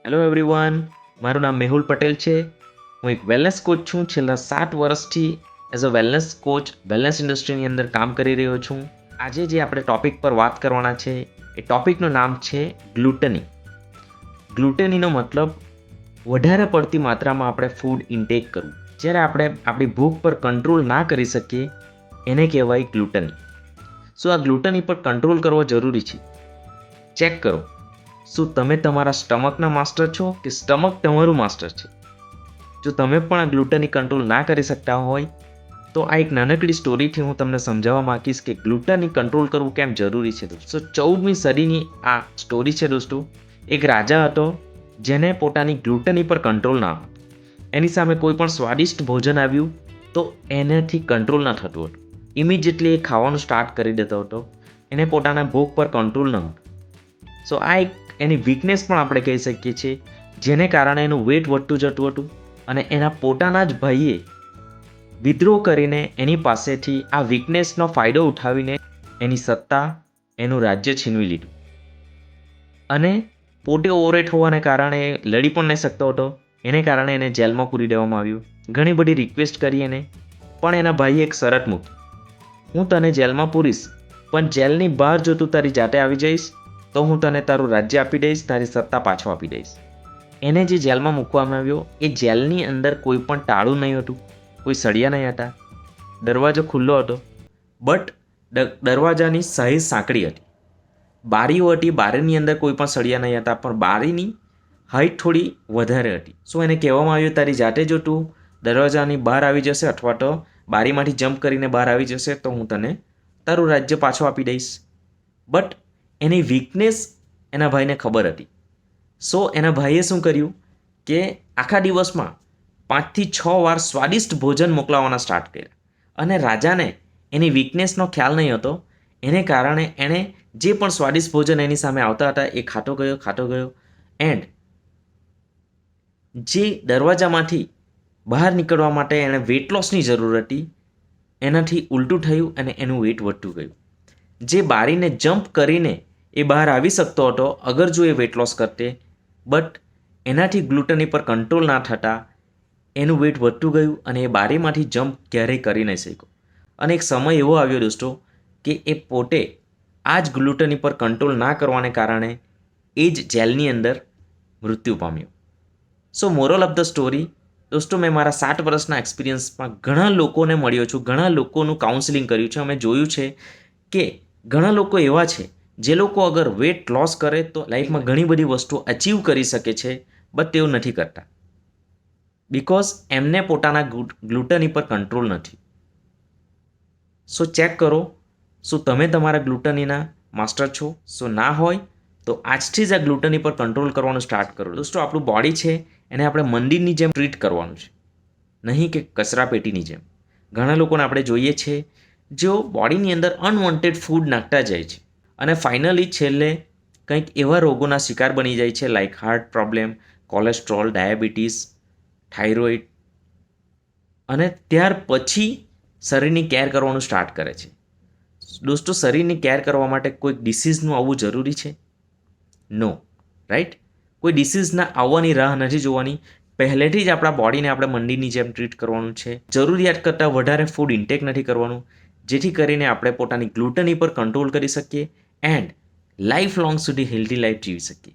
Hello everyone, મારું નામ મેહુલ પટેલ છે. હું એક વેલનેસ કોચ છું. છેલ્લા 7 વર્ષથી as a wellness coach wellness ઇન્ડસ્ટ્રીની અંદર કામ કરી રહ્યો છું. આજે જે આપણે ટોપિક પર વાત કરવાના છે એ ટોપિકનું નામ છે ગ્લુટની. ગ્લુટેનીનો મતલબ વધારે પડતી માત્રામાં આપણે ફૂડ ઇન્ટેક કરવું. જ્યારે આપણે આપણી ભૂખ પર કંટ્રોલ ના કરી શકીએ એને કહેવાય ગ્લુટની. શું આ ગ્લુટની પર કંટ્રોલ કરવો જરૂરી છે? ચેક કરો, શું તમે તમારા સ્ટમકના માસ્ટર છો કે સ્ટમક તમારું માસ્ટર છે? જો તમે પણ આ ગ્લુટની કંટ્રોલ ના કરી શકતા હોય તો આ એક નાનકડી સ્ટોરીથી હું તમને સમજાવવા માંગીશ કે ગ્લુટની કંટ્રોલ કરવું કેમ જરૂરી છે. દોસ્તો 14મી સદીની આ સ્ટોરી છે. દોસ્તો, એક રાજા હતો જેને પોતાની ગ્લુટની પર કંટ્રોલ ના હતો. એની સામે કોઈ પણ સ્વાદિષ્ટ ભોજન આવ્યું તો એનાથી કંટ્રોલ ન થતું હતું. ઇમિડિયેટલી એ ખાવાનું સ્ટાર્ટ કરી દેતો હતો. એને પોતાના ભૂખ પર કંટ્રોલ ન હતો. સો આ એક એની વીકનેસ પણ આપણે કહી શકીએ છીએ, જેને કારણે એનું વેટ વધતું જતું હતું અને એના પોતાના જ ભાઈએ વિદ્રોહ કરીને એની પાસેથી આ વીકનેસનો ફાયદો ઉઠાવીને એની સત્તા, એનું રાજ્ય છીનવી લીધું અને પોતે ઓવરવેટ હોવાને કારણે લડી પણ નહીં શકતો હતો. એને કારણે એને જેલમાં પૂરી દેવામાં આવ્યું. ઘણી બધી રિક્વેસ્ટ કરી એને, પણ એના ભાઈએ એક શરત મૂકી, હું તને જેલમાં પૂરીશ, પણ જેલની બહાર જો તું તારી જાતે આવી જઈશ તો હું તને તારું રાજ્ય આપી દઈશ, તારી સત્તા પાછો આપી દઈશ. એને જે જેલમાં મૂકવામાં આવ્યો એ જેલની અંદર કોઈ પણ તાળું નહીં હતું, કોઈ સળિયા નહીં હતા, દરવાજો ખુલ્લો હતો, બટ દરવાજાની સહેજ સાંકડી હતી. બારીઓ હતી, બારીની અંદર કોઈ પણ સળિયા નહીં હતા, પણ બારીની હાઈટ થોડી વધારે હતી. શું એને કહેવામાં આવ્યું તારી જાતે જો તું દરવાજાની બહાર આવી જશે અથવા તો બારીમાંથી જમ્પ કરીને બહાર આવી જશે તો હું તને તારું રાજ્ય પાછો આપી દઈશ. બટ એની વીકનેસ એના ભાઈને ખબર હતી. સો એના ભાઈએ શું કર્યું કે આખા દિવસમાં 5થી 6 વાર સ્વાદિષ્ટ ભોજન મોકલાવવાના સ્ટાર્ટ કર્યા. અને રાજાને એની વીકનેસનો ખ્યાલ નહીં હતો. એને કારણે એણે જે પણ સ્વાદિષ્ટ ભોજન એની સામે આવતા હતા એ ખાતો ગયો એન્ડ જે દરવાજામાંથી બહાર નીકળવા માટે એણે વેટ લોસની જરૂર હતી એનાથી ઉલટું થયું અને એનું વેટ વધતું ગયું. જે બારીને જમ્પ કરીને એ બહાર આવી શકતો હતો અગર જો એ વેટ લોસ કરતે, બટ એનાથી ગ્લુટની પર કંટ્રોલ ના થતાં એનું વેટ વધતું ગયું અને એ બારીમાંથી જમ્પ ક્યારેય કરી નહીં શક્યો. અને એક સમય એવો આવ્યો દોસ્તો કે એ પોતે આ જ ગ્લુટની પર કંટ્રોલ ના કરવાને કારણે એ જ જેલની અંદર મૃત્યુ પામ્યો. સો મોરલ ઓફ ધ સ્ટોરી દોસ્તો, મેં મારા 7 વર્ષના એક્સપિરિયન્સમાં ઘણા લોકોને મળ્યો છું, ઘણા લોકોનું કાઉન્સેલિંગ કર્યું છે. અમે જોયું છે કે ઘણા લોકો એવા છે જે લોકો અગર વેટ લોસ કરે તો લાઈફમાં ઘણી બધી વસ્તુઓ અચીવ કરી શકે છે, બટ તેઓ નથી કરતા બિકોઝ એમને પોતાના ગ્લુટની પર કંટ્રોલ નથી. સો ચેક કરો, શું તમે તમારા ગ્લુટનીના માસ્ટર છો? સો ના હોય તો આજથી જ આ ગ્લુટની પર કંટ્રોલ કરવાનું સ્ટાર્ટ કરો. દોસ્તો, આપણું બોડી છે એને આપણે મંદિરની જેમ ટ્રીટ કરવાનું છે, નહીં કે કચરાપેટીની જેમ. ઘણા લોકોને આપણે જોઈએ છે જેઓ બોડીની અંદર અનવોન્ટેડ ફૂડ નાખતા જાય છે અને ફાઇનલી છેલ્લે કંઈક એવા રોગોના શિકાર બની જાય છે like heart problem, cholesterol, diabetes, thyroid, અને ત્યાર પછી શરીરની કેર કરવાનું સ્ટાર્ટ કરે છે. દોસ્તો, શરીરની કેર કરવા માટે કોઈક ડિસીઝનું આવવું જરૂરી છે? નો, રાઈટ? કોઈ ડિસીઝના આવવાની રાહ નથી જોવાની. પહેલેથી જ આપણા બોડીને આપણે મંદિરની જેમ ટ્રીટ કરવાનું છે. જરૂરિયાત કરતાં વધારે ફૂડ ઇન્ટેક નથી કરવાનું, જેથી કરીને આપણે પોતાની ગ્લુટની પર કંટ્રોલ કરી શકીએ એન્ડ લાઈફ લોંગ સુધી હેલ્ધી લાઈફ જીવી શકીએ.